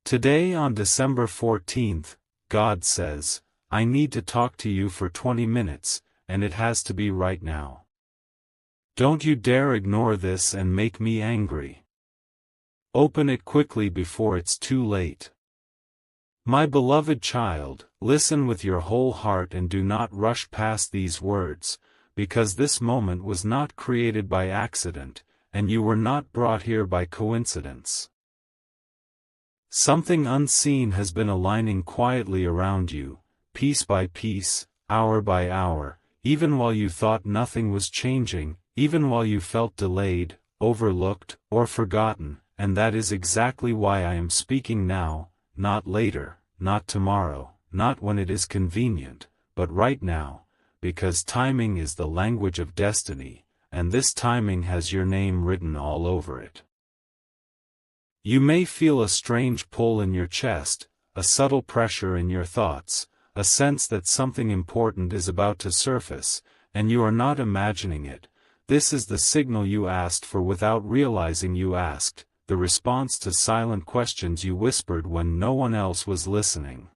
Today on December 14th, God says, I need to talk to you for 20 minutes, and it has to be right now. Don't you dare ignore this and make me angry. Open it quickly before it's too late. My beloved child, listen with your whole heart and do not rush past these words, because this moment was not created by accident, and you were not brought here by coincidence. Something unseen has been aligning quietly around you, piece by piece, hour by hour, even while you thought nothing was changing, even while you felt delayed, overlooked, or forgotten, and that is exactly why I am speaking now, not later, not tomorrow, not when it is convenient, but right now, because timing is the language of destiny, and this timing has your name written all over it. You may feel a strange pull in your chest, a subtle pressure in your thoughts, a sense that something important is about to surface, and you are not imagining it. This is the signal you asked for without realizing you asked, the response to silent questions you whispered when no one else was listening.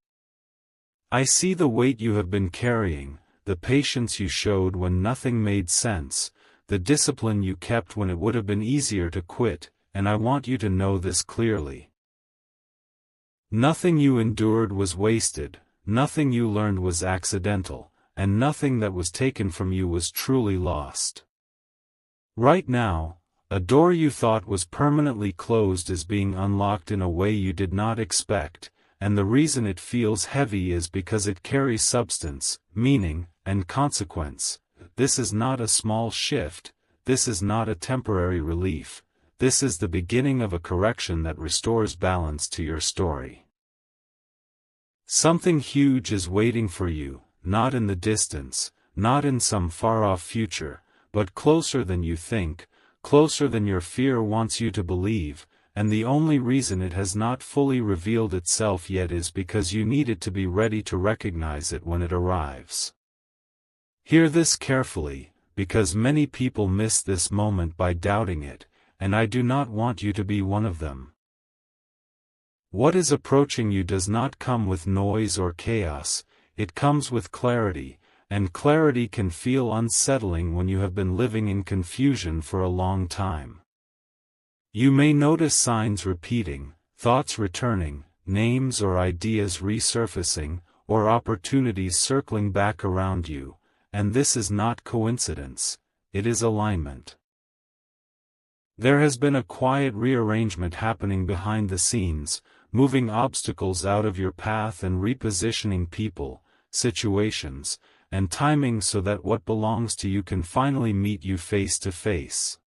I see the weight you have been carrying, the patience you showed when nothing made sense, the discipline you kept when it would have been easier to quit, and I want you to know this clearly. Nothing you endured was wasted, nothing you learned was accidental, and nothing that was taken from you was truly lost. Right now, a door you thought was permanently closed is being unlocked in a way you did not expect, and the reason it feels heavy is because it carries substance, meaning, and consequence. This is not a small shift, this is not a temporary relief, this is the beginning of a correction that restores balance to your story. Something huge is waiting for you, not in the distance, not in some far-off future, but closer than you think, closer than your fear wants you to believe, and the only reason it has not fully revealed itself yet is because you need it to be ready to recognize it when it arrives. Hear this carefully, because many people miss this moment by doubting it, and I do not want you to be one of them. What is approaching you does not come with noise or chaos, it comes with clarity, and clarity can feel unsettling when you have been living in confusion for a long time. You may notice signs repeating, thoughts returning, names or ideas resurfacing, or opportunities circling back around you, and this is not coincidence, it is alignment. There has been a quiet rearrangement happening behind the scenes, moving obstacles out of your path and repositioning people, situations, and timing so that what belongs to you can finally meet you face to face.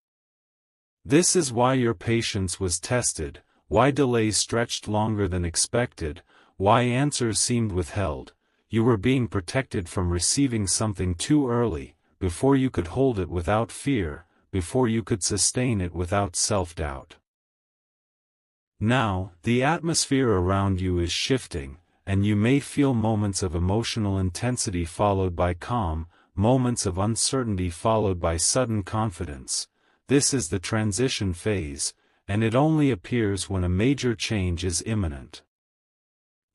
This is why your patience was tested, why delays stretched longer than expected, why answers seemed withheld. You were being protected from receiving something too early, before you could hold it without fear, before you could sustain it without self-doubt. Now, the atmosphere around you is shifting, and you may feel moments of emotional intensity followed by calm, moments of uncertainty followed by sudden confidence. This is the transition phase, and it only appears when a major change is imminent.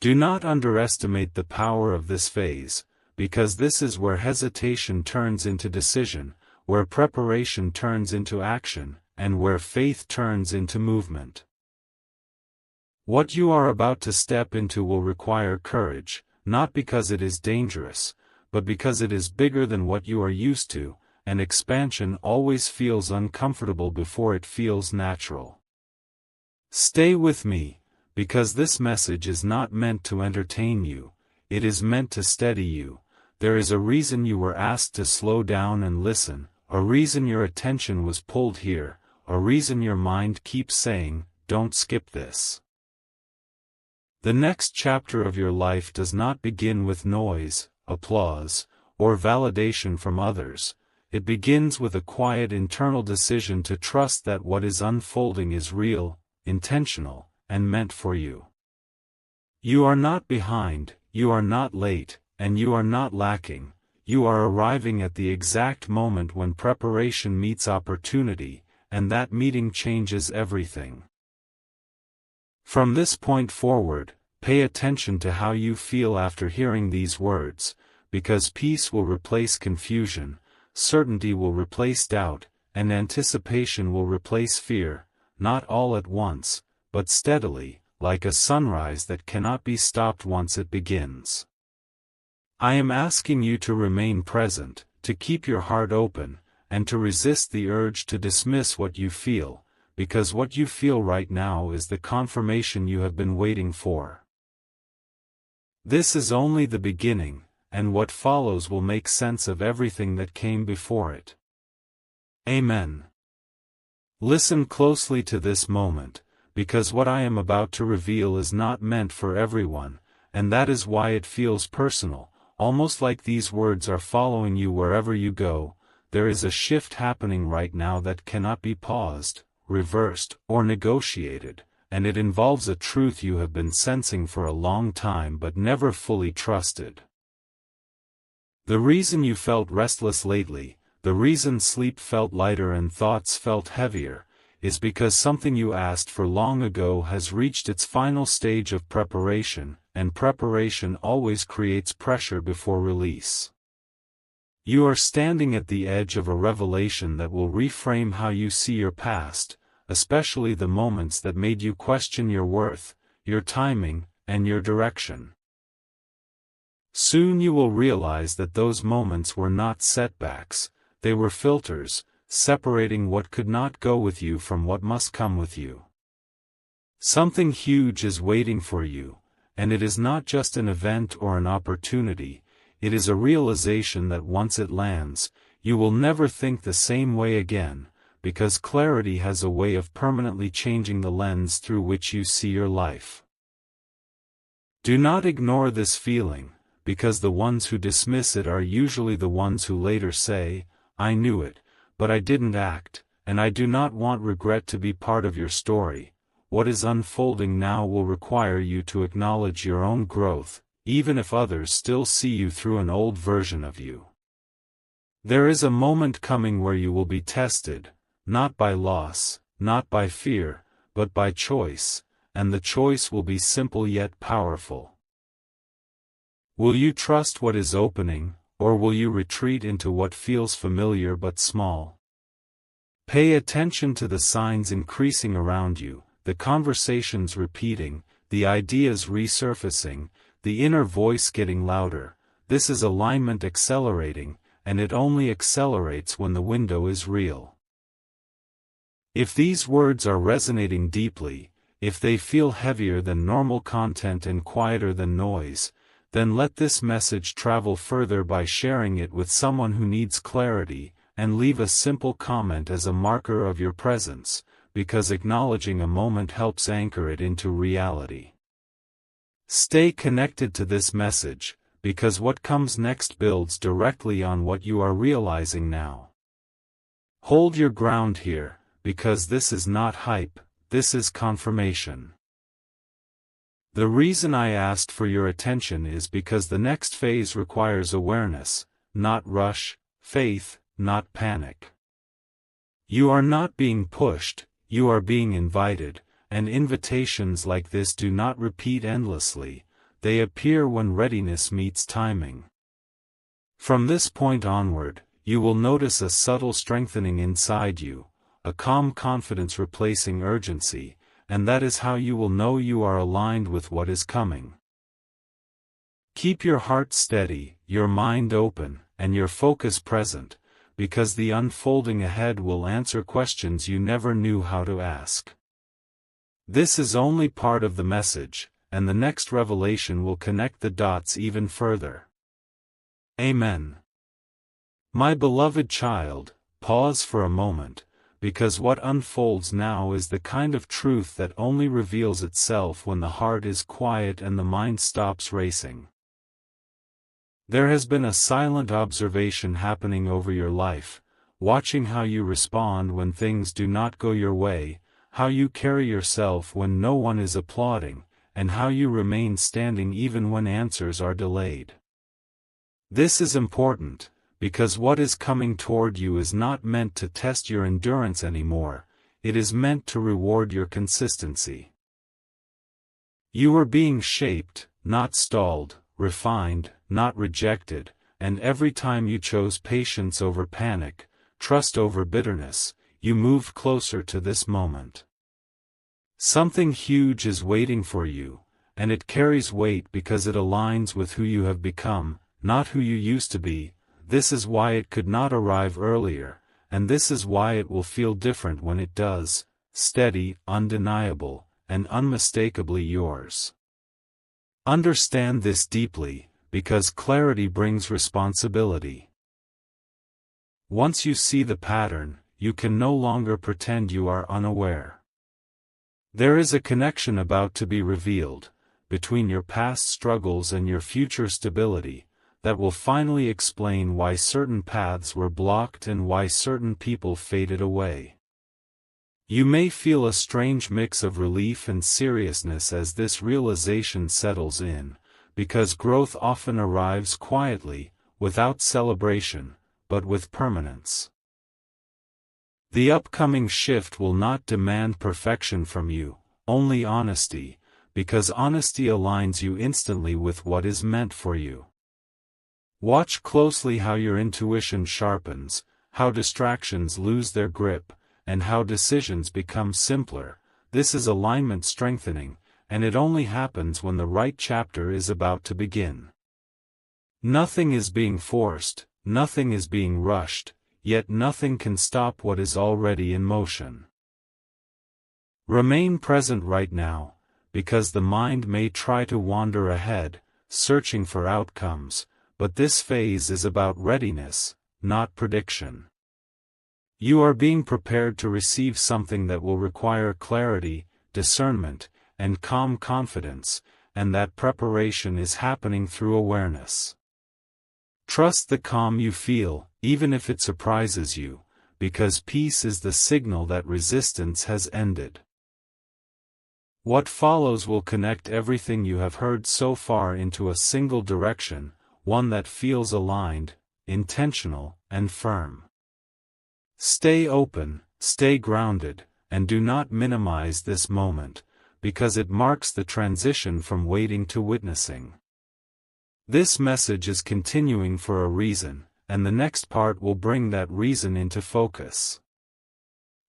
Do not underestimate the power of this phase, because this is where hesitation turns into decision, where preparation turns into action, and where faith turns into movement. What you are about to step into will require courage, not because it is dangerous, but because it is bigger than what you are used to, and expansion always feels uncomfortable before it feels natural. Stay with me, because this message is not meant to entertain you, it is meant to steady you. There is a reason you were asked to slow down and listen, a reason your attention was pulled here, a reason your mind keeps saying, don't skip this. The next chapter of your life does not begin with noise, applause, or validation from others. It begins with a quiet internal decision to trust that what is unfolding is real, intentional, and meant for you. You are not behind, you are not late, and you are not lacking. You are arriving at the exact moment when preparation meets opportunity, and that meeting changes everything. From this point forward, pay attention to how you feel after hearing these words, because peace will replace confusion, certainty will replace doubt, and anticipation will replace fear, not all at once, but steadily, like a sunrise that cannot be stopped once it begins. I am asking you to remain present, to keep your heart open, and to resist the urge to dismiss what you feel, because what you feel right now is the confirmation you have been waiting for. This is only the beginning, and what follows will make sense of everything that came before it. Amen. Listen closely to this moment, because what I am about to reveal is not meant for everyone, and that is why it feels personal, almost like these words are following you wherever you go. There is a shift happening right now that cannot be paused, reversed, or negotiated, and it involves a truth you have been sensing for a long time but never fully trusted. The reason you felt restless lately, the reason sleep felt lighter and thoughts felt heavier, is because something you asked for long ago has reached its final stage of preparation, and preparation always creates pressure before release. You are standing at the edge of a revelation that will reframe how you see your past, especially the moments that made you question your worth, your timing, and your direction. Soon you will realize that those moments were not setbacks, they were filters, separating what could not go with you from what must come with you. Something huge is waiting for you, and it is not just an event or an opportunity, it is a realization that once it lands, you will never think the same way again, because clarity has a way of permanently changing the lens through which you see your life. Do not ignore this feeling, because the ones who dismiss it are usually the ones who later say, "I knew it, but I didn't act," and I do not want regret to be part of your story. What is unfolding now will require you to acknowledge your own growth, even if others still see you through an old version of you. There is a moment coming where you will be tested, not by loss, not by fear, but by choice, and the choice will be simple yet powerful. Will you trust what is opening, or will you retreat into what feels familiar but small? Pay attention to the signs increasing around you, the conversations repeating, the ideas resurfacing, the inner voice getting louder. This is alignment accelerating, and it only accelerates when the window is real. If these words are resonating deeply, if they feel heavier than normal content and quieter than noise, then let this message travel further by sharing it with someone who needs clarity, and leave a simple comment as a marker of your presence, because acknowledging a moment helps anchor it into reality. Stay connected to this message, because what comes next builds directly on what you are realizing now. Hold your ground here, because this is not hype, this is confirmation. The reason I asked for your attention is because the next phase requires awareness, not rush, faith, not panic. You are not being pushed, you are being invited, and invitations like this do not repeat endlessly, they appear when readiness meets timing. From this point onward, you will notice a subtle strengthening inside you, a calm confidence replacing urgency, and that is how you will know you are aligned with what is coming. Keep your heart steady, your mind open, and your focus present, because the unfolding ahead will answer questions you never knew how to ask. This is only part of the message, and the next revelation will connect the dots even further. Amen. My beloved child, pause for a moment, because what unfolds now is the kind of truth that only reveals itself when the heart is quiet and the mind stops racing. There has been a silent observation happening over your life, watching how you respond when things do not go your way, how you carry yourself when no one is applauding, and how you remain standing even when answers are delayed. This is important, because what is coming toward you is not meant to test your endurance anymore, it is meant to reward your consistency. You are being shaped, not stalled, refined, not rejected, and every time you chose patience over panic, trust over bitterness, you moved closer to this moment. Something huge is waiting for you, and it carries weight because it aligns with who you have become, not who you used to be. This is why it could not arrive earlier, and this is why it will feel different when it does, steady, undeniable, and unmistakably yours. Understand this deeply, because clarity brings responsibility. Once you see the pattern, you can no longer pretend you are unaware. There is a connection about to be revealed, between your past struggles and your future stability, that will finally explain why certain paths were blocked and why certain people faded away. You may feel a strange mix of relief and seriousness as this realization settles in, because growth often arrives quietly, without celebration, but with permanence. The upcoming shift will not demand perfection from you, only honesty, because honesty aligns you instantly with what is meant for you. Watch closely how your intuition sharpens, how distractions lose their grip, and how decisions become simpler. This is alignment strengthening, and it only happens when the right chapter is about to begin. Nothing is being forced, nothing is being rushed, yet nothing can stop what is already in motion. Remain present right now, because the mind may try to wander ahead, searching for outcomes, but this phase is about readiness, not prediction. You are being prepared to receive something that will require clarity, discernment, and calm confidence, and that preparation is happening through awareness. Trust the calm you feel, even if it surprises you, because peace is the signal that resistance has ended. What follows will connect everything you have heard so far into a single direction, one that feels aligned, intentional, and firm. Stay open, stay grounded, and do not minimize this moment, because it marks the transition from waiting to witnessing. This message is continuing for a reason, and the next part will bring that reason into focus.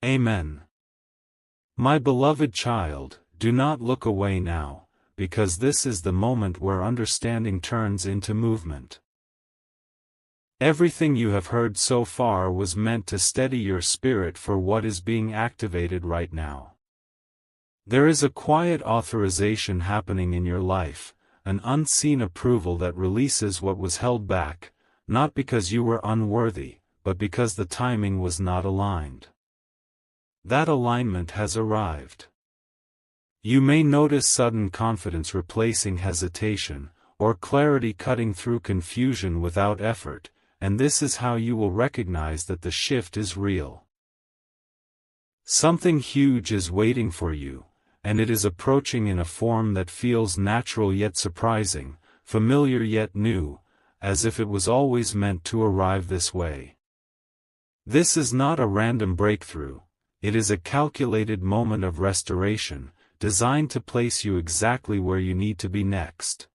Amen. My beloved child, do not look away now, because this is the moment where understanding turns into movement. Everything you have heard so far was meant to steady your spirit for what is being activated right now. There is a quiet authorization happening in your life, an unseen approval that releases what was held back, not because you were unworthy, but because the timing was not aligned. That alignment has arrived. You may notice sudden confidence replacing hesitation, or clarity cutting through confusion without effort, and this is how you will recognize that the shift is real. Something huge is waiting for you, and it is approaching in a form that feels natural yet surprising, familiar yet new, as if it was always meant to arrive this way. This is not a random breakthrough, it is a calculated moment of restoration, designed to place you exactly where you need to be next.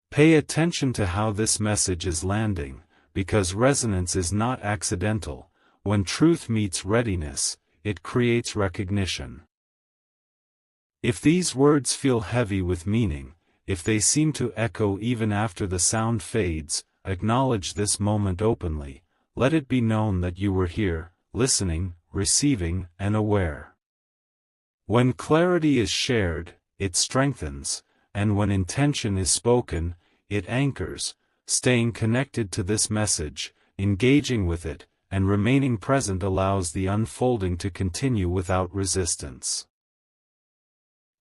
Pay attention to how this message is landing, because resonance is not accidental. When truth meets readiness, it creates recognition. If these words feel heavy with meaning, if they seem to echo even after the sound fades, acknowledge this moment openly. Let it be known that you were here, listening, receiving, and aware. When clarity is shared, it strengthens, and when intention is spoken, it anchors. Staying connected to this message, engaging with it, and remaining present allows the unfolding to continue without resistance.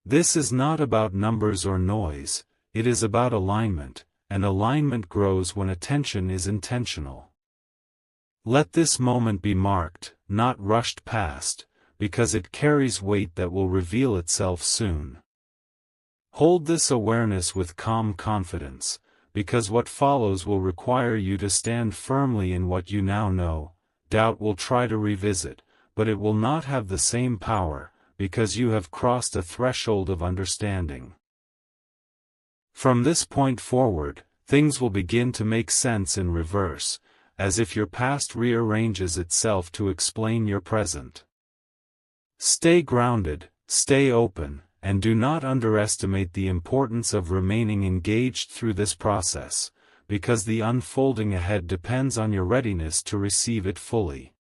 This is not about numbers or noise, it is about alignment, and alignment grows when attention is intentional. Let this moment be marked, not rushed past, because it carries weight that will reveal itself soon. Hold this awareness with calm confidence, because what follows will require you to stand firmly in what you now know. Doubt will try to revisit, but it will not have the same power, because you have crossed a threshold of understanding. From this point forward, things will begin to make sense in reverse, as if your past rearranges itself to explain your present. Stay grounded, stay open, and do not underestimate the importance of remaining engaged through this process, because the unfolding ahead depends on your readiness to receive it fully.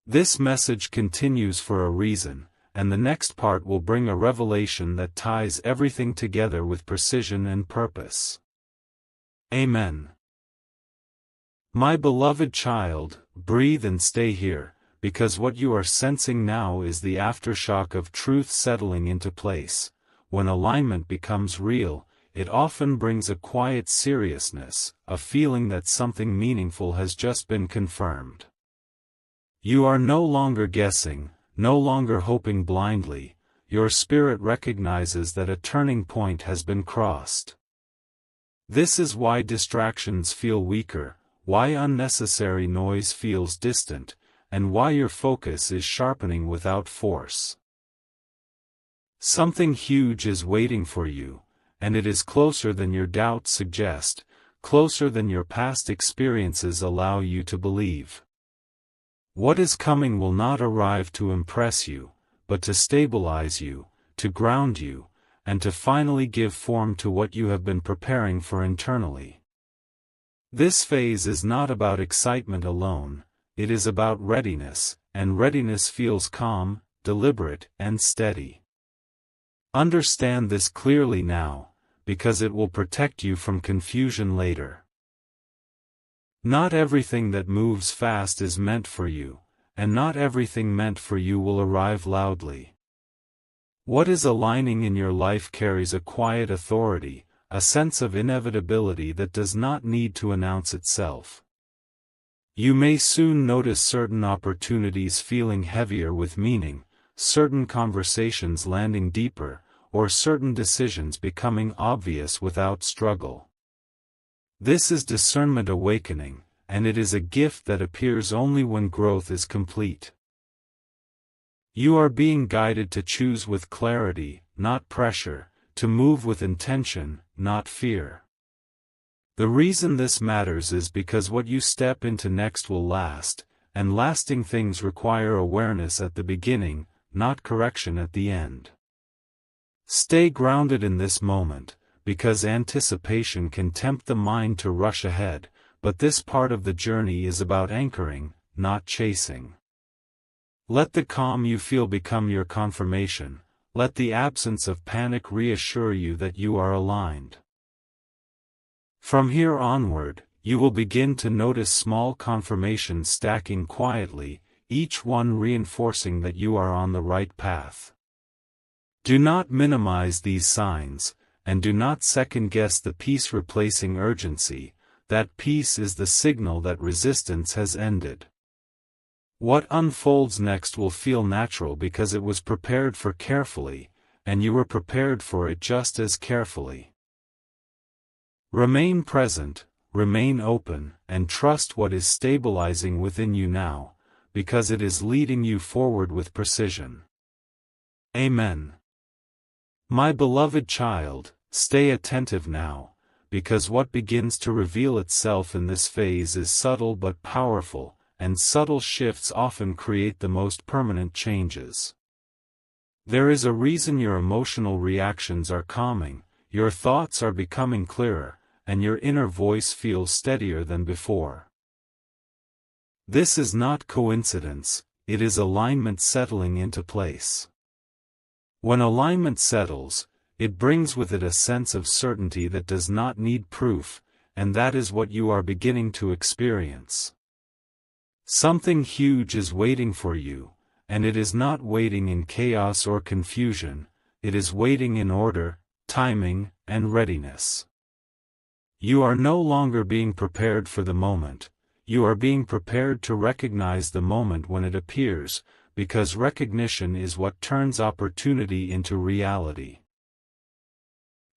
This message continues for a reason, and the next part will bring a revelation that ties everything together with precision and purpose. Amen. My beloved child, breathe and stay here, because what you are sensing now is the aftershock of truth settling into place. When alignment becomes real, it often brings a quiet seriousness, a feeling that something meaningful has just been confirmed. You are no longer guessing, no longer hoping blindly. Your spirit recognizes that a turning point has been crossed. This is why distractions feel weaker, why unnecessary noise feels distant, and why your focus is sharpening without force. Something huge is waiting for you, and it is closer than your doubts suggest, closer than your past experiences allow you to believe. What is coming will not arrive to impress you, but to stabilize you, to ground you, and to finally give form to what you have been preparing for internally. This phase is not about excitement alone, it is about readiness, and readiness feels calm, deliberate, and steady. Understand this clearly now, because it will protect you from confusion later. Not everything that moves fast is meant for you, and not everything meant for you will arrive loudly. What is aligning in your life carries a quiet authority, a sense of inevitability that does not need to announce itself. You may soon notice certain opportunities feeling heavier with meaning, certain conversations landing deeper, or certain decisions becoming obvious without struggle. This is discernment awakening, and it is a gift that appears only when growth is complete. You are being guided to choose with clarity, not pressure, to move with intention, not fear. The reason this matters is because what you step into next will last, and lasting things require awareness at the beginning, not correction at the end. Stay grounded in this moment, because anticipation can tempt the mind to rush ahead, but this part of the journey is about anchoring, not chasing. Let the calm you feel become your confirmation, let the absence of panic reassure you that you are aligned. From here onward, you will begin to notice small confirmations stacking quietly, each one reinforcing that you are on the right path. Do not minimize these signs, and do not second-guess the peace replacing urgency. That peace is the signal that resistance has ended. What unfolds next will feel natural because it was prepared for carefully, and you were prepared for it just as carefully. Remain present, remain open, and trust what is stabilizing within you now, because it is leading you forward with precision. Amen. My beloved child, stay attentive now, because what begins to reveal itself in this phase is subtle but powerful, and subtle shifts often create the most permanent changes. There is a reason your emotional reactions are calming, your thoughts are becoming clearer, and your inner voice feels steadier than before. This is not coincidence, it is alignment settling into place. When alignment settles, it brings with it a sense of certainty that does not need proof, and that is what you are beginning to experience. Something huge is waiting for you, and it is not waiting in chaos or confusion, it is waiting in order, timing, and readiness. You are no longer being prepared for the moment, you are being prepared to recognize the moment when it appears, because recognition is what turns opportunity into reality.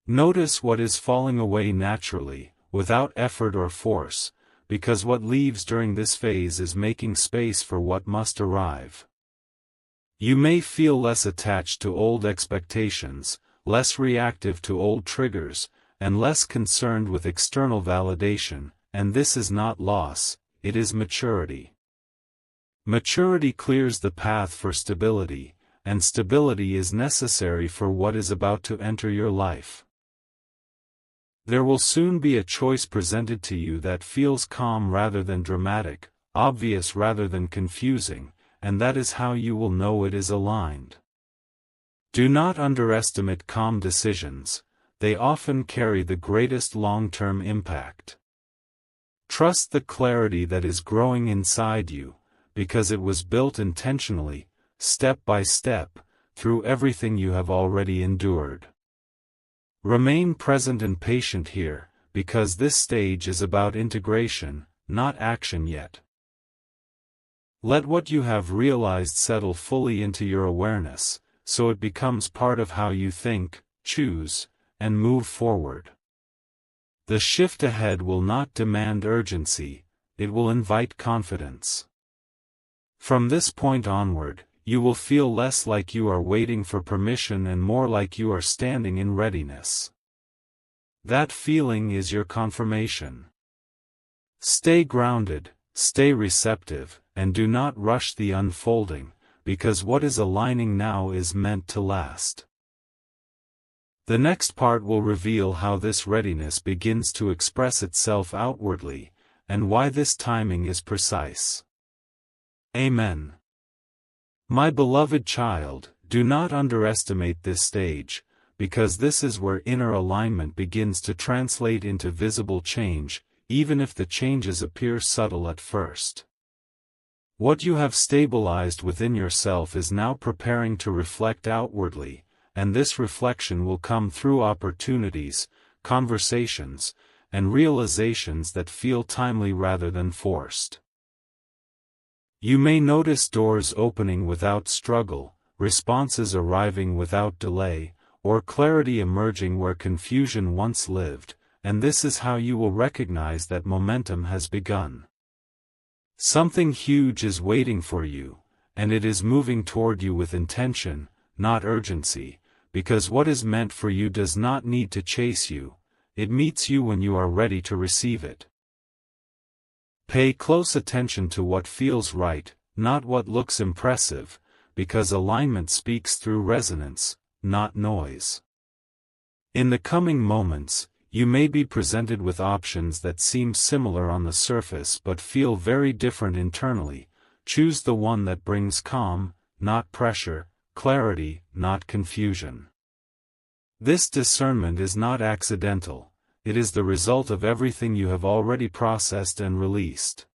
Notice what is falling away naturally, without effort or force, because what leaves during this phase is making space for what must arrive. You may feel less attached to old expectations, less reactive to old triggers, and less concerned with external validation, and this is not loss, it is maturity. Maturity clears the path for stability, and stability is necessary for what is about to enter your life. There will soon be a choice presented to you that feels calm rather than dramatic, obvious rather than confusing, and that is how you will know it is aligned. Do not underestimate calm decisions, they often carry the greatest long-term impact. Trust the clarity that is growing inside you, because it was built intentionally, step by step, through everything you have already endured. Remain present and patient here, because this stage is about integration, not action yet. Let what you have realized settle fully into your awareness, so it becomes part of how you think, choose, and move forward. The shift ahead will not demand urgency, it will invite confidence. From this point onward, you will feel less like you are waiting for permission and more like you are standing in readiness. That feeling is your confirmation. Stay grounded, stay receptive, and do not rush the unfolding, because what is aligning now is meant to last. The next part will reveal how this readiness begins to express itself outwardly, and why this timing is precise. Amen. My beloved child, do not underestimate this stage, because this is where inner alignment begins to translate into visible change, even if the changes appear subtle at first. What you have stabilized within yourself is now preparing to reflect outwardly, and this reflection will come through opportunities, conversations, and realizations that feel timely rather than forced. You may notice doors opening without struggle, responses arriving without delay, or clarity emerging where confusion once lived, and this is how you will recognize that momentum has begun. Something huge is waiting for you, and it is moving toward you with intention, not urgency, because what is meant for you does not need to chase you, it meets you when you are ready to receive it. Pay close attention to what feels right, not what looks impressive, because alignment speaks through resonance, not noise. In the coming moments, you may be presented with options that seem similar on the surface but feel very different internally. Choose the one that brings calm, not pressure, clarity, not confusion. This discernment is not accidental. It is the result of everything you have already processed and released.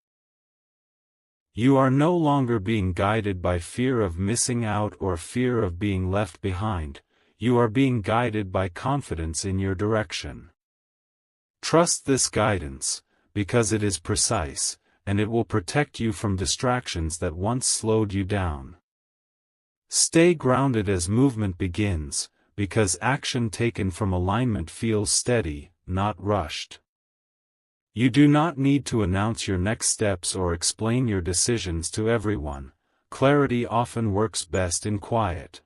You are no longer being guided by fear of missing out or fear of being left behind, you are being guided by confidence in your direction. Trust this guidance, because it is precise, and it will protect you from distractions that once slowed you down. Stay grounded as movement begins, because action taken from alignment feels steady, not rushed. You do not need to announce your next steps or explain your decisions to everyone. Clarity often works best in quiet.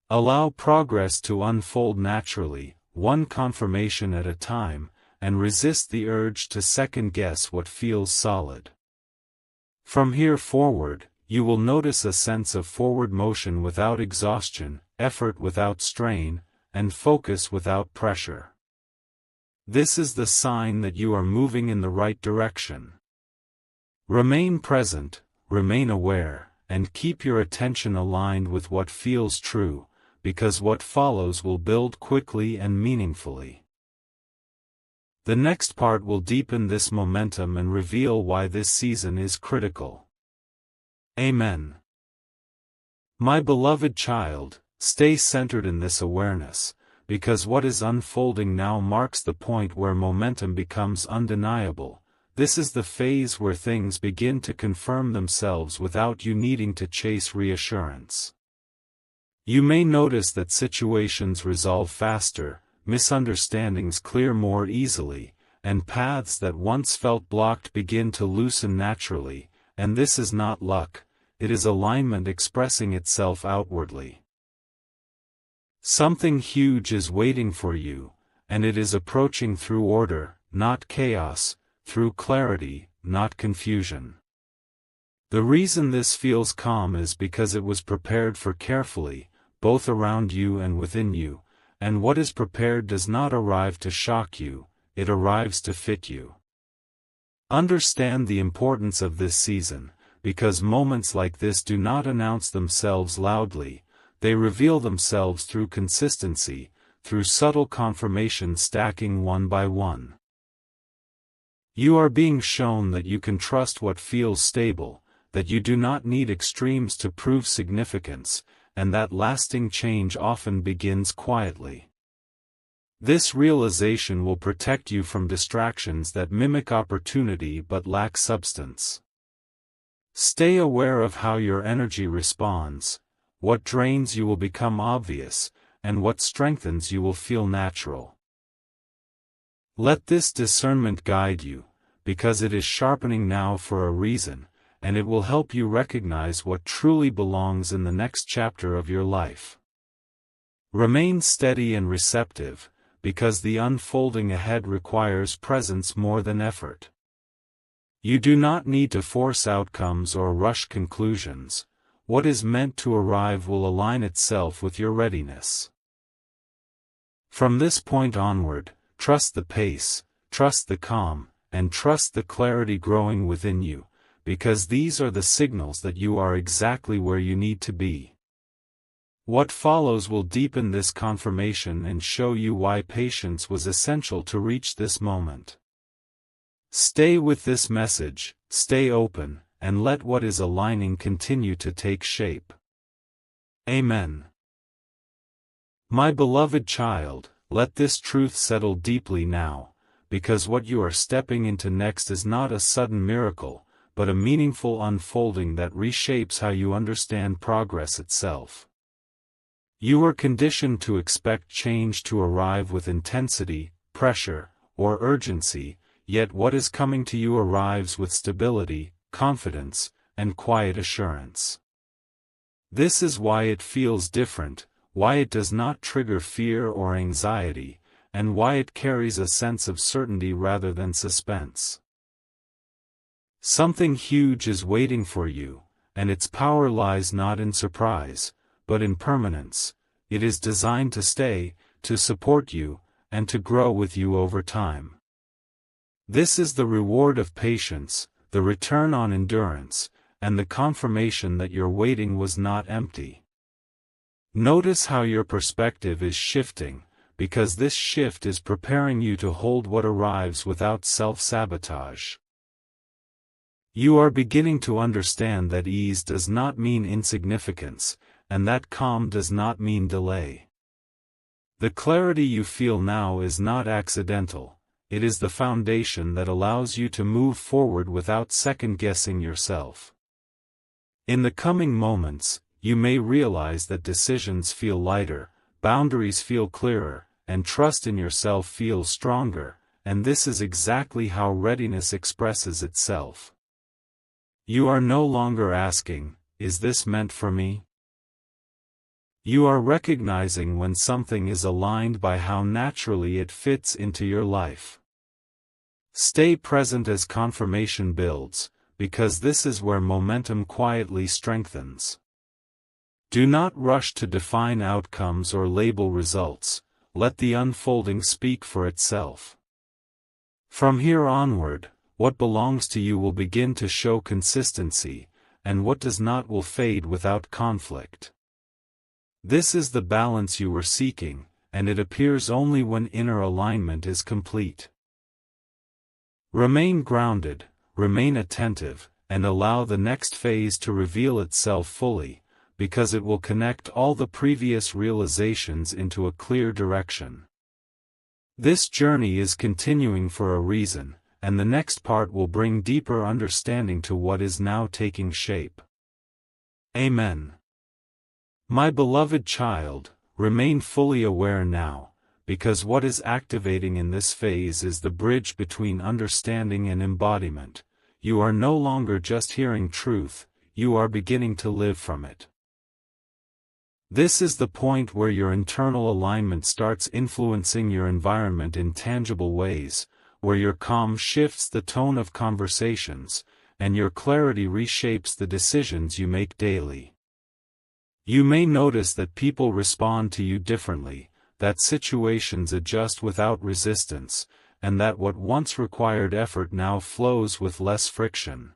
Allow progress to unfold naturally, one confirmation at a time, and resist the urge to second-guess what feels solid. From here forward, you will notice a sense of forward motion without exhaustion, effort without strain, and focus without pressure. This is the sign that you are moving in the right direction. Remain present, remain aware, and keep your attention aligned with what feels true, because what follows will build quickly and meaningfully. The next part will deepen this momentum and reveal why this season is critical. Amen. My beloved child, stay centered in this awareness, because what is unfolding now marks the point where momentum becomes undeniable. This is the phase where things begin to confirm themselves without you needing to chase reassurance. You may notice that situations resolve faster, misunderstandings clear more easily, and paths that once felt blocked begin to loosen naturally, and this is not luck, it is alignment expressing itself outwardly. Something huge is waiting for you, and it is approaching through order, not chaos, through clarity, not confusion. The reason this feels calm is because it was prepared for carefully, both around you and within you, and what is prepared does not arrive to shock you, it arrives to fit you. Understand the importance of this season, because moments like this do not announce themselves loudly, they reveal themselves through consistency, through subtle confirmation stacking one by one. You are being shown that you can trust what feels stable, that you do not need extremes to prove significance, and that lasting change often begins quietly. This realization will protect you from distractions that mimic opportunity but lack substance. Stay aware of how your energy responds. What drains you will become obvious, and what strengthens you will feel natural. Let this discernment guide you, because it is sharpening now for a reason, and it will help you recognize what truly belongs in the next chapter of your life. Remain steady and receptive, because the unfolding ahead requires presence more than effort. You do not need to force outcomes or rush conclusions. What is meant to arrive will align itself with your readiness. From this point onward, trust the pace, trust the calm, and trust the clarity growing within you, because these are the signals that you are exactly where you need to be. What follows will deepen this confirmation and show you why patience was essential to reach this moment. Stay with this message, stay open, and let what is aligning continue to take shape. Amen. My beloved child, let this truth settle deeply now, because what you are stepping into next is not a sudden miracle, but a meaningful unfolding that reshapes how you understand progress itself. You are conditioned to expect change to arrive with intensity, pressure, or urgency, yet what is coming to you arrives with stability, confidence, and quiet assurance. This is why it feels different, why it does not trigger fear or anxiety, and why it carries a sense of certainty rather than suspense. Something huge is waiting for you, and its power lies not in surprise, but in permanence. It is designed to stay, to support you, and to grow with you over time. This is the reward of patience, the return on endurance, and the confirmation that your waiting was not empty. Notice how your perspective is shifting, because this shift is preparing you to hold what arrives without self-sabotage. You are beginning to understand that ease does not mean insignificance, and that calm does not mean delay. The clarity you feel now is not accidental, it is the foundation that allows you to move forward without second-guessing yourself. In the coming moments, you may realize that decisions feel lighter, boundaries feel clearer, and trust in yourself feels stronger, and this is exactly how readiness expresses itself. You are no longer asking, "Is this meant for me?" You are recognizing when something is aligned by how naturally it fits into your life. Stay present as confirmation builds, because this is where momentum quietly strengthens. Do not rush to define outcomes or label results, let the unfolding speak for itself. From here onward, what belongs to you will begin to show consistency, and what does not will fade without conflict. This is the balance you were seeking, and it appears only when inner alignment is complete. Remain grounded, remain attentive, and allow the next phase to reveal itself fully, because it will connect all the previous realizations into a clear direction. This journey is continuing for a reason, and the next part will bring deeper understanding to what is now taking shape. Amen. My beloved child, remain fully aware now, because what is activating in this phase is the bridge between understanding and embodiment. You are no longer just hearing truth, you are beginning to live from it. This is the point where your internal alignment starts influencing your environment in tangible ways, where your calm shifts the tone of conversations, and your clarity reshapes the decisions you make daily. You may notice that people respond to you differently, that situations adjust without resistance, and that what once required effort now flows with less friction.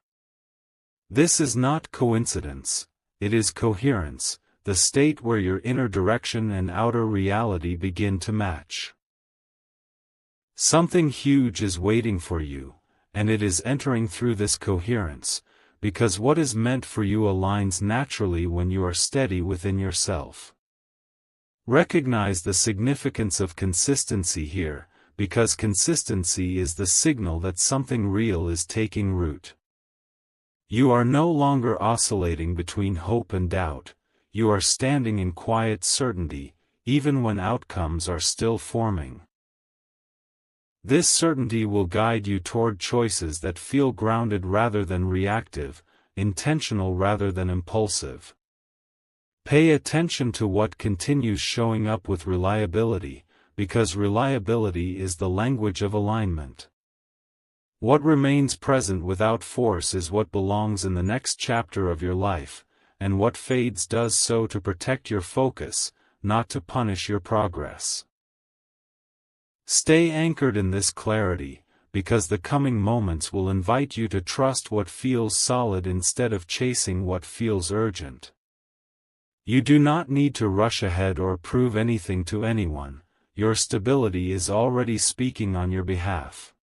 This is not coincidence, it is coherence, the state where your inner direction and outer reality begin to match. Something huge is waiting for you, and it is entering through this coherence, because what is meant for you aligns naturally when you are steady within yourself. Recognize the significance of consistency here, because consistency is the signal that something real is taking root. You are no longer oscillating between hope and doubt. You are standing in quiet certainty, even when outcomes are still forming. This certainty will guide you toward choices that feel grounded rather than reactive, intentional rather than impulsive. Pay attention to what continues showing up with reliability, because reliability is the language of alignment. What remains present without force is what belongs in the next chapter of your life, and what fades does so to protect your focus, not to punish your progress. Stay anchored in this clarity, because the coming moments will invite you to trust what feels solid instead of chasing what feels urgent. You do not need to rush ahead or prove anything to anyone. Your stability is already speaking on your behalf.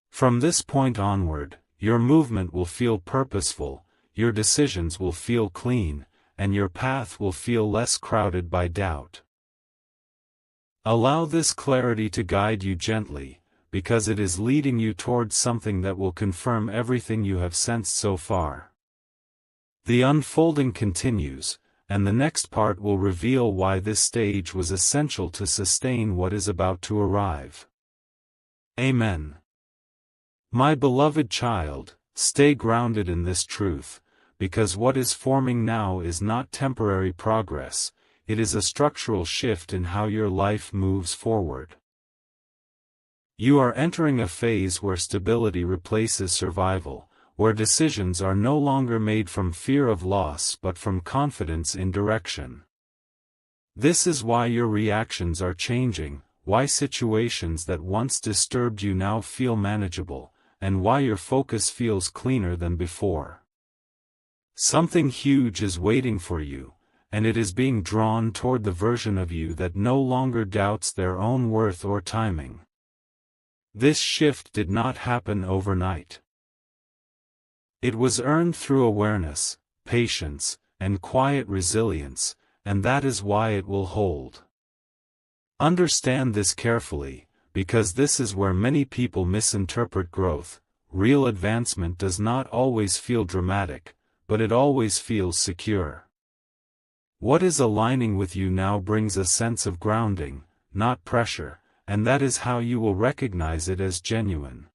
From this point onward, your movement will feel purposeful, your decisions will feel clean, and your path will feel less crowded by doubt. Allow this clarity to guide you gently, because it is leading you towards something that will confirm everything you have sensed so far. The unfolding continues, and the next part will reveal why this stage was essential to sustain what is about to arrive. Amen. My beloved child, stay grounded in this truth, because what is forming now is not temporary progress, it is a structural shift in how your life moves forward. You are entering a phase where stability replaces survival, where decisions are no longer made from fear of loss but from confidence in direction. This is why your reactions are changing, why situations that once disturbed you now feel manageable, and why your focus feels cleaner than before. Something huge is waiting for you, and it is being drawn toward the version of you that no longer doubts their own worth or timing. This shift did not happen overnight. It was earned through awareness, patience, and quiet resilience, and that is why it will hold. Understand this carefully, because this is where many people misinterpret growth. Real advancement does not always feel dramatic, but it always feels secure. What is aligning with you now brings a sense of grounding, not pressure, and that is how you will recognize it as genuine.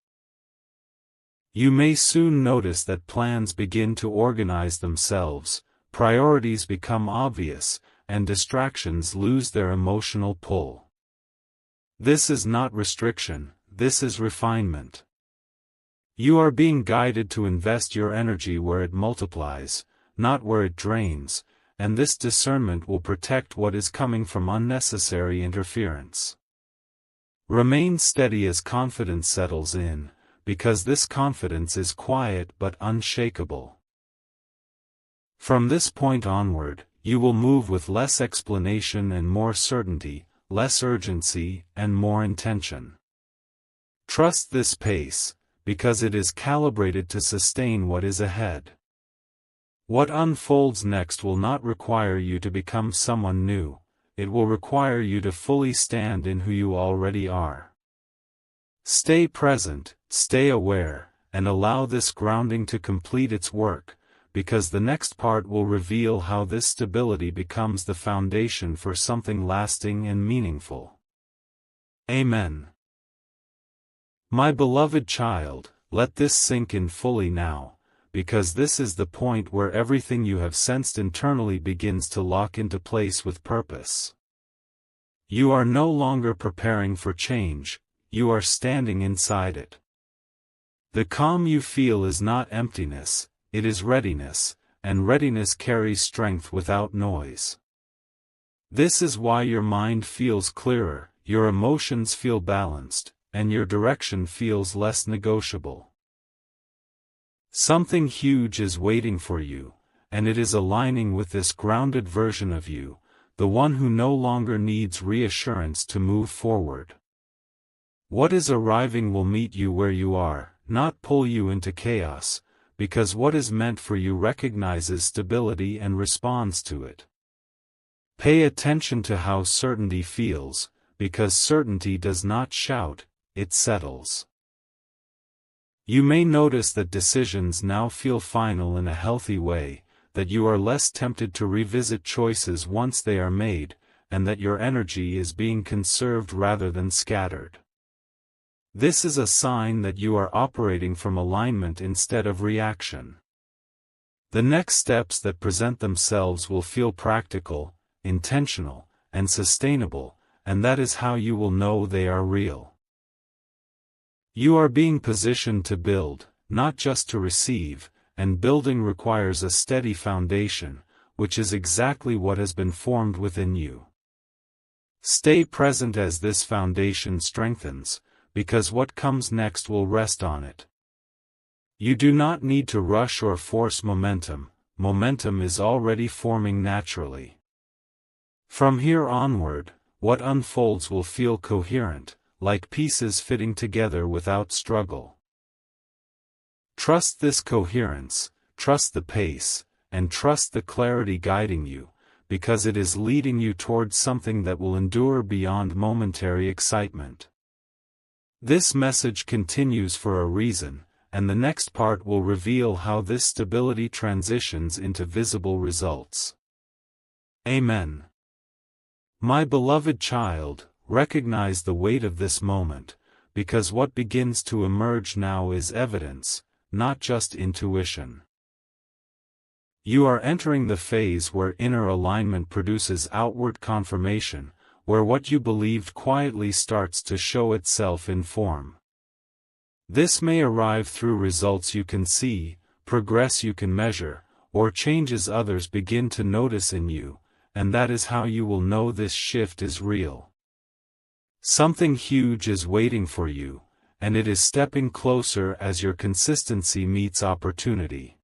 You may soon notice that plans begin to organize themselves, priorities become obvious, and distractions lose their emotional pull. This is not restriction, this is refinement. You are being guided to invest your energy where it multiplies, not where it drains, and this discernment will protect what is coming from unnecessary interference. Remain steady as confidence settles in, because this confidence is quiet but unshakable. From this point onward, you will move with less explanation and more certainty, less urgency and more intention. Trust this pace, because it is calibrated to sustain what is ahead. What unfolds next will not require you to become someone new, it will require you to fully stand in who you already are. Stay present, stay aware, and allow this grounding to complete its work, because the next part will reveal how this stability becomes the foundation for something lasting and meaningful. Amen. My beloved child, let this sink in fully now, because this is the point where everything you have sensed internally begins to lock into place with purpose. You are no longer preparing for change, you are standing inside it. The calm you feel is not emptiness, it is readiness, and readiness carries strength without noise. This is why your mind feels clearer, your emotions feel balanced, and your direction feels less negotiable. Something huge is waiting for you, and it is aligning with this grounded version of you, the one who no longer needs reassurance to move forward. What is arriving will meet you where you are, not pull you into chaos, because what is meant for you recognizes stability and responds to it. Pay attention to how certainty feels, because certainty does not shout, it settles. You may notice that decisions now feel final in a healthy way, that you are less tempted to revisit choices once they are made, and that your energy is being conserved rather than scattered. This is a sign that you are operating from alignment instead of reaction. The next steps that present themselves will feel practical, intentional, and sustainable, and that is how you will know they are real. You are being positioned to build, not just to receive, and building requires a steady foundation, which is exactly what has been formed within you. Stay present as this foundation strengthens, because what comes next will rest on it. You do not need to rush or force momentum, momentum is already forming naturally. From here onward, what unfolds will feel coherent, like pieces fitting together without struggle. Trust this coherence, trust the pace, and trust the clarity guiding you, because it is leading you towards something that will endure beyond momentary excitement. This message continues for a reason, and the next part will reveal how this stability transitions into visible results. Amen. My beloved child, recognize the weight of this moment, because what begins to emerge now is evidence, not just intuition. You are entering the phase where inner alignment produces outward confirmation, where what you believed quietly starts to show itself in form. This may arrive through results you can see, progress you can measure, or changes others begin to notice in you, and that is how you will know this shift is real. Something huge is waiting for you, and it is stepping closer as your consistency meets opportunity.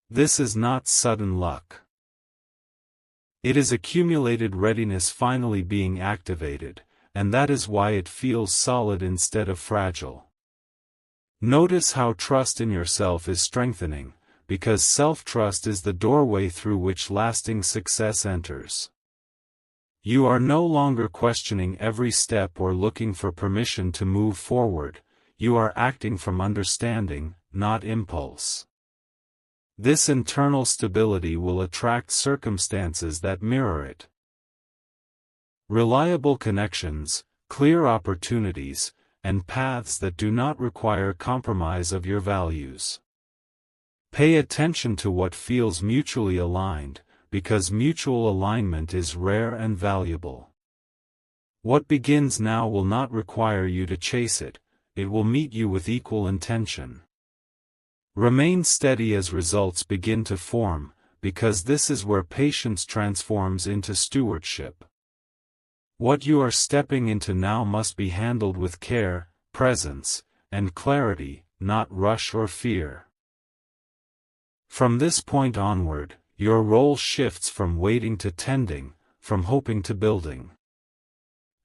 This is not sudden luck. It is accumulated readiness finally being activated, and that is why it feels solid instead of fragile. Notice how trust in yourself is strengthening, because self-trust is the doorway through which lasting success enters. You are no longer questioning every step or looking for permission to move forward, you are acting from understanding, not impulse. This internal stability will attract circumstances that mirror it. Reliable connections, clear opportunities, and paths that do not require compromise of your values. Pay attention to what feels mutually aligned, because mutual alignment is rare and valuable. What begins now will not require you to chase it, it will meet you with equal intention. Remain steady as results begin to form, because this is where patience transforms into stewardship. What you are stepping into now must be handled with care, presence, and clarity, not rush or fear. From this point onward, your role shifts from waiting to tending, from hoping to building.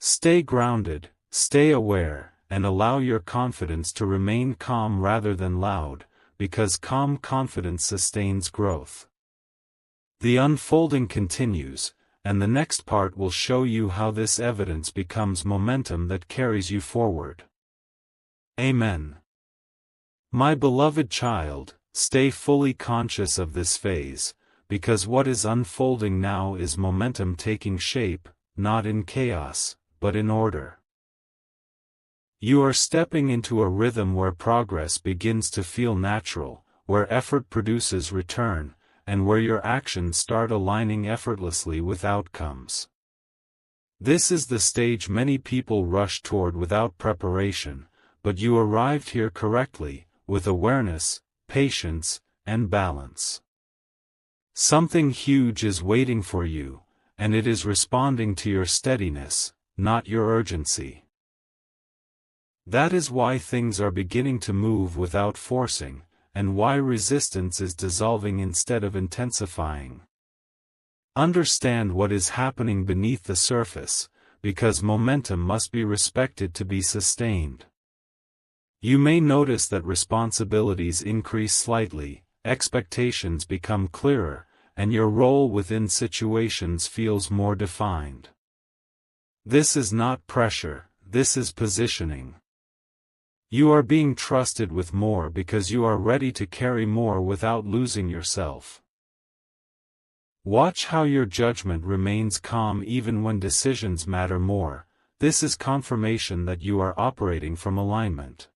Stay grounded, stay aware, and allow your confidence to remain calm rather than loud, because calm confidence sustains growth. The unfolding continues, and the next part will show you how this evidence becomes momentum that carries you forward. Amen. My beloved child, stay fully conscious of this phase, because what is unfolding now is momentum taking shape, not in chaos, but in order. You are stepping into a rhythm where progress begins to feel natural, where effort produces return, and where your actions start aligning effortlessly with outcomes. This is the stage many people rush toward without preparation, but you arrived here correctly, with awareness, patience, and balance. Something huge is waiting for you, and it is responding to your steadiness, not your urgency. That is why things are beginning to move without forcing, and why resistance is dissolving instead of intensifying. Understand what is happening beneath the surface, because momentum must be respected to be sustained. You may notice that responsibilities increase slightly, expectations become clearer, and your role within situations feels more defined. This is not pressure, this is positioning. You are being trusted with more because you are ready to carry more without losing yourself. Watch how your judgment remains calm even when decisions matter more. This is confirmation that you are operating from alignment.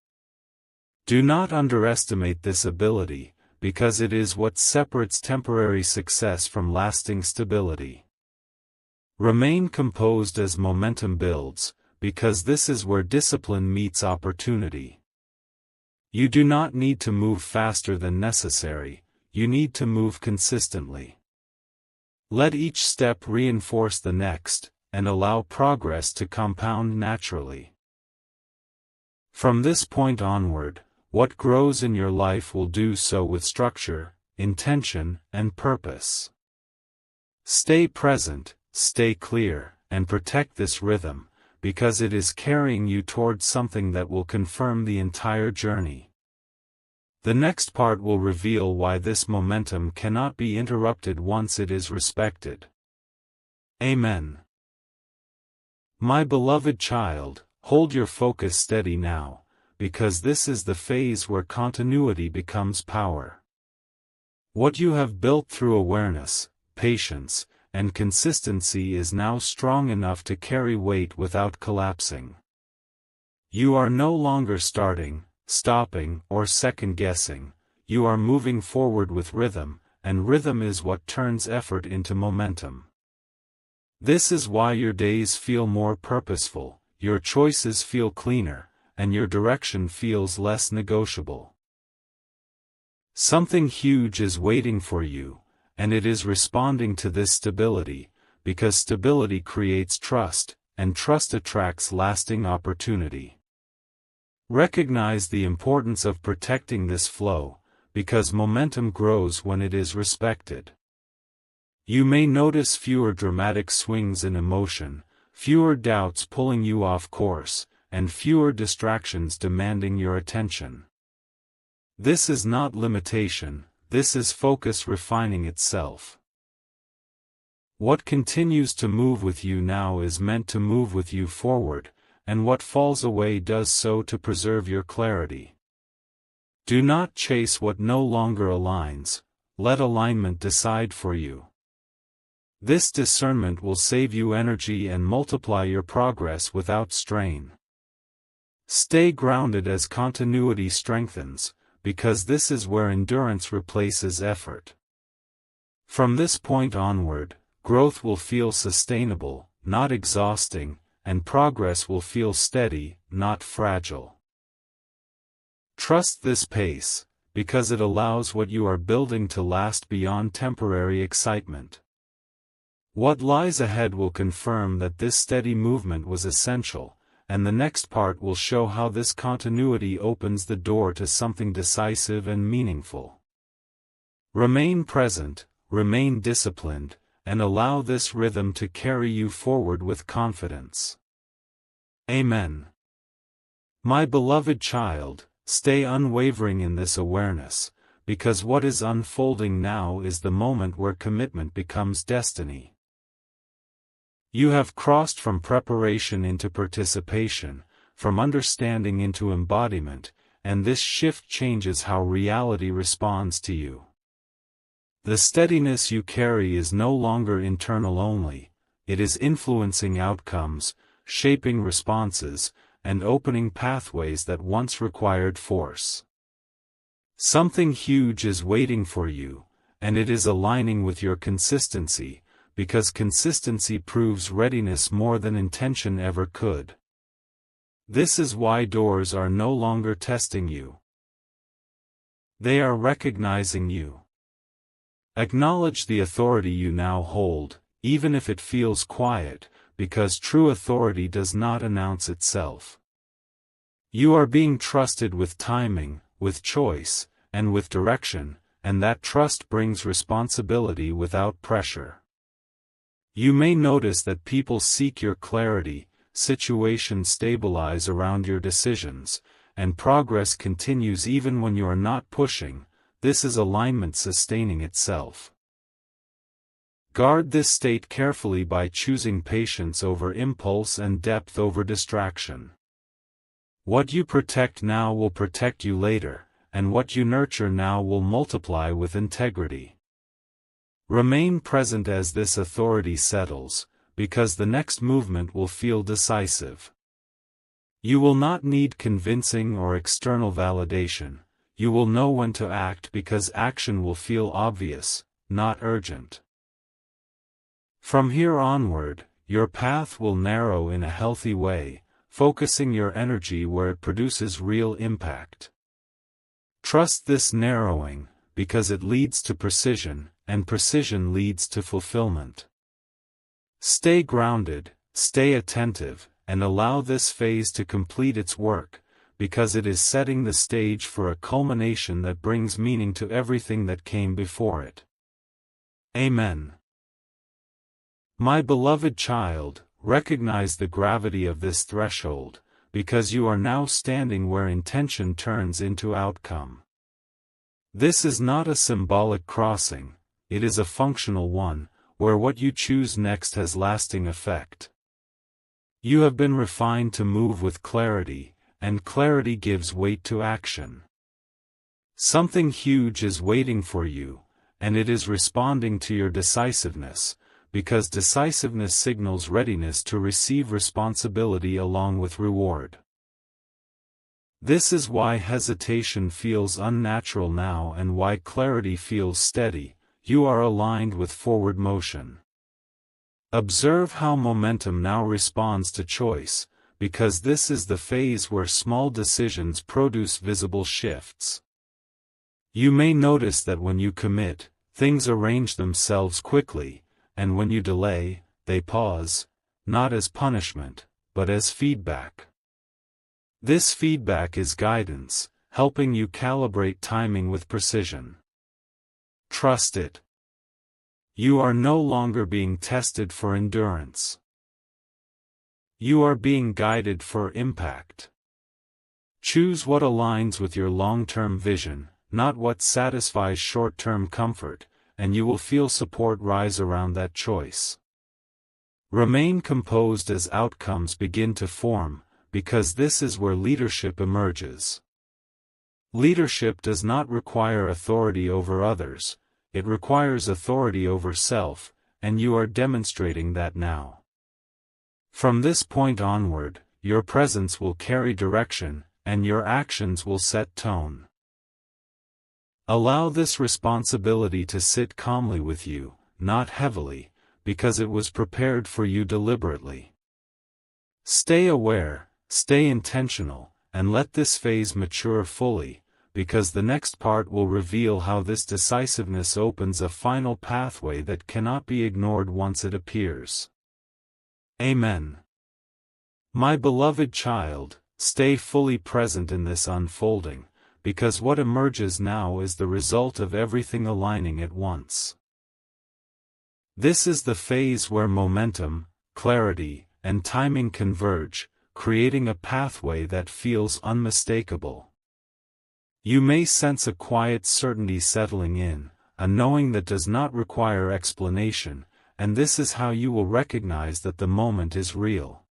Do not underestimate this ability, because it is what separates temporary success from lasting stability. Remain composed as momentum builds, because this is where discipline meets opportunity. You do not need to move faster than necessary, you need to move consistently. Let each step reinforce the next, and allow progress to compound naturally. From this point onward, what grows in your life will do so with structure, intention, and purpose. Stay present, stay clear, and protect this rhythm, because it is carrying you towards something that will confirm the entire journey. The next part will reveal why this momentum cannot be interrupted once it is respected. Amen. My beloved child, hold your focus steady now, because this is the phase where continuity becomes power. What you have built through awareness, patience, and consistency is now strong enough to carry weight without collapsing. You are no longer starting, stopping, or second-guessing, you are moving forward with rhythm, and rhythm is what turns effort into momentum. This is why your days feel more purposeful, your choices feel cleaner, and your direction feels less negotiable. Something huge is waiting for you, and it is responding to this stability, because stability creates trust, and trust attracts lasting opportunity. Recognize the importance of protecting this flow, because momentum grows when it is respected. You may notice fewer dramatic swings in emotion, fewer doubts pulling you off course, and fewer distractions demanding your attention. This is not limitation, this is focus refining itself. What continues to move with you now is meant to move with you forward, and what falls away does so to preserve your clarity. Do not chase what no longer aligns, let alignment decide for you. This discernment will save you energy and multiply your progress without strain. Stay grounded as continuity strengthens, because this is where endurance replaces effort. From this point onward, growth will feel sustainable, not exhausting, and progress will feel steady, not fragile. Trust this pace, because it allows what you are building to last beyond temporary excitement. What lies ahead will confirm that this steady movement was essential, and the next part will show how this continuity opens the door to something decisive and meaningful. Remain present, remain disciplined, and allow this rhythm to carry you forward with confidence. Amen. My beloved child, stay unwavering in this awareness, because what is unfolding now is the moment where commitment becomes destiny. You have crossed from preparation into participation, from understanding into embodiment, and this shift changes how reality responds to you. The steadiness you carry is no longer internal only, it is influencing outcomes, shaping responses, and opening pathways that once required force. Something huge is waiting for you, and it is aligning with your consistency, because consistency proves readiness more than intention ever could. This is why doors are no longer testing you. They are recognizing you. Acknowledge the authority you now hold, even if it feels quiet, because true authority does not announce itself. You are being trusted with timing, with choice, and with direction, and that trust brings responsibility without pressure. You may notice that people seek your clarity, situations stabilize around your decisions, and progress continues even when you are not pushing. This is alignment sustaining itself. Guard this state carefully by choosing patience over impulse and depth over distraction. What you protect now will protect you later, and what you nurture now will multiply with integrity. Remain present as this authority settles, because the next movement will feel decisive. You will not need convincing or external validation. You will know when to act because action will feel obvious, not urgent. From here onward, your path will narrow in a healthy way, focusing your energy where it produces real impact. Trust this narrowing, because it leads to precision, and precision leads to fulfillment. Stay grounded, stay attentive, and allow this phase to complete its work, because it is setting the stage for a culmination that brings meaning to everything that came before it. Amen. My beloved child, recognize the gravity of this threshold, because you are now standing where intention turns into outcome. This is not a symbolic crossing, it is a functional one, where what you choose next has lasting effect. You have been refined to move with clarity, and clarity gives weight to action. Something huge is waiting for you, and it is responding to your decisiveness, because decisiveness signals readiness to receive responsibility along with reward. This is why hesitation feels unnatural now and why clarity feels steady. You are aligned with forward motion. Observe how momentum now responds to choice, because this is the phase where small decisions produce visible shifts. You may notice that when you commit, things arrange themselves quickly, and when you delay, they pause, not as punishment, but as feedback. This feedback is guidance, helping you calibrate timing with precision. Trust it. You are no longer being tested for endurance. You are being guided for impact. Choose what aligns with your long-term vision, not what satisfies short-term comfort, and you will feel support rise around that choice. Remain composed as outcomes begin to form, because this is where leadership emerges. Leadership does not require authority over others, it requires authority over self, and you are demonstrating that now. From this point onward, your presence will carry direction, and your actions will set tone. Allow this responsibility to sit calmly with you, not heavily, because it was prepared for you deliberately. Stay aware, stay intentional, and let this phase mature fully, because the next part will reveal how this decisiveness opens a final pathway that cannot be ignored once it appears. Amen. My beloved child, stay fully present in this unfolding, because what emerges now is the result of everything aligning at once. This is the phase where momentum, clarity, and timing converge, creating a pathway that feels unmistakable. You may sense a quiet certainty settling in, a knowing that does not require explanation, and this is how you will recognize that the moment is real.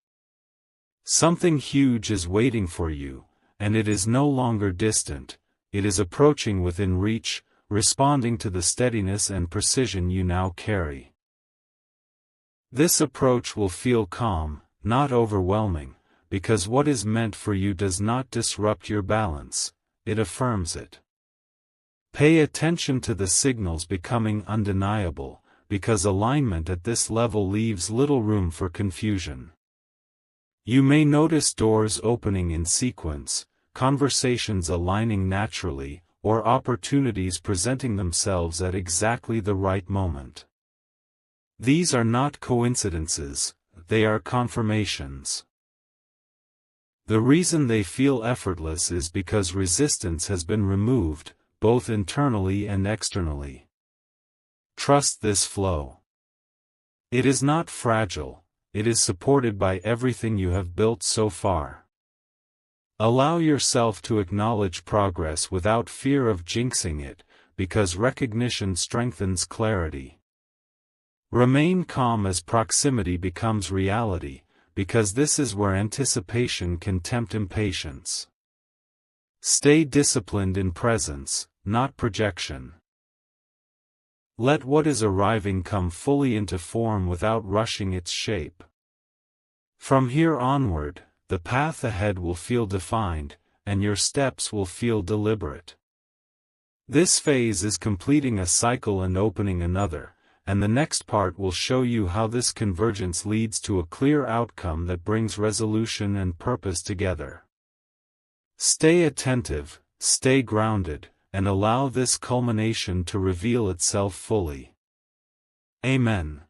Something huge is waiting for you, and it is no longer distant, it is approaching within reach, responding to the steadiness and precision you now carry. This approach will feel calm, not overwhelming, because what is meant for you does not disrupt your balance, it affirms it. Pay attention to the signals becoming undeniable, because alignment at this level leaves little room for confusion. You may notice doors opening in sequence, conversations aligning naturally, or opportunities presenting themselves at exactly the right moment. These are not coincidences, they are confirmations. The reason they feel effortless is because resistance has been removed, both internally and externally. Trust this flow. It is not fragile, it is supported by everything you have built so far. Allow yourself to acknowledge progress without fear of jinxing it, because recognition strengthens clarity. Remain calm as proximity becomes reality, because this is where anticipation can tempt impatience. Stay disciplined in presence, not projection. Let what is arriving come fully into form without rushing its shape. From here onward, the path ahead will feel defined, and your steps will feel deliberate. This phase is completing a cycle and opening another, and the next part will show you how this convergence leads to a clear outcome that brings resolution and purpose together. Stay attentive, stay grounded, and allow this culmination to reveal itself fully. Amen.